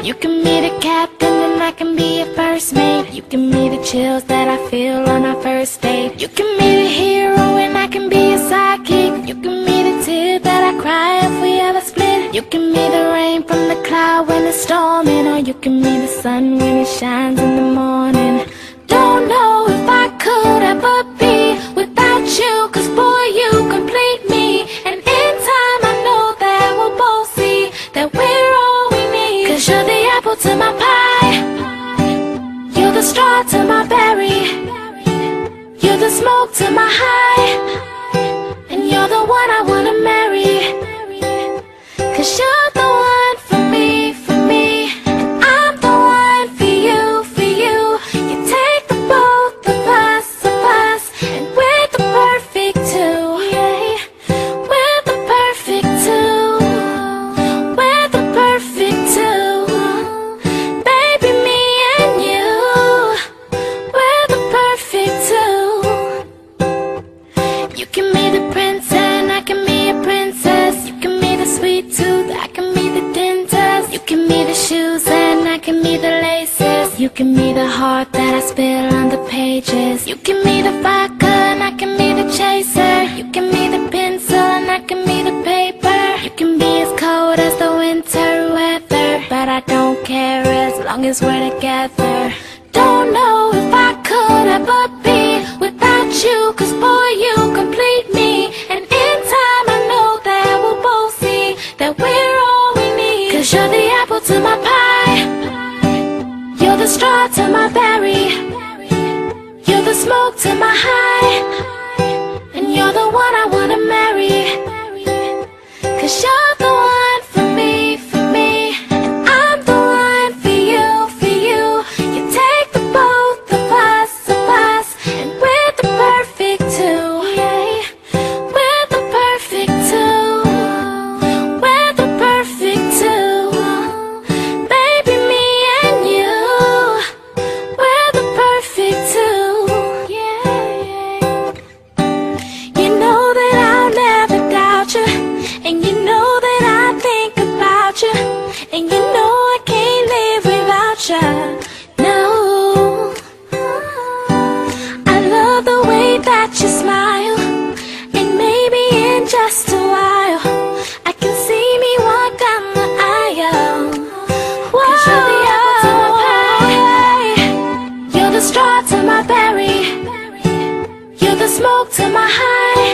You can be the captain and I can be your first mate. You can be the chills that I feel on our first date. You can be the hero and I can be your sidekick. You can be the tear that I cry if we ever split. You can be the rain from the cloud when it's storming, or you can be the sun when it shines in the morning. Don't know if I could ever be without you, 'cause boy, you complete me. And in time I know that we'll both see that we're all we need. 'Cause you're the apple to my pie, you're the straw to my berry, you're the smoke to my high, and you're the one I wanna marry. 'Cause you're the one for me, for me, and I'm the one for you, for you. You take the both of us, and we're the perfect two. Yeah, we're the perfect two. We're the perfect two. Baby, me and you, we're the perfect two. You can be the prince and I can be a princess. You can be the sweet tooth, I can be the dentist. You can be the shoes and I can be the laces. You can be the heart that I spill on the pages. You can be the vodka and I can be the chaser. You can be the pencil and I can be the paper. You can be as cold as the winter weather, but I don't care as long as we're together. Don't know if I could ever be without you, 'cause boy, you complete me. And in time I know that we'll both see that we're all we need. 'Cause you're the apple to my pie, you're the straw to my berry, you're the smoke to my high, and you're the one I wanna marry. 'Cause you're the one for me, for me, and I'm the one for you, for you. You take the both of us, and we're the perfect two. Yeah, we're the perfect two. We're the perfect two. Baby, me and you, we're the perfect two. Yeah. You know that I'll never doubt you, and you know that I think about you, and you know I can't live without you. No, I love the way that you smile, and maybe in just a while I can see me walk down the aisle. Whoa, 'cause you're the apple to my pie, you're the straw to my berry, you're the smoke to my high,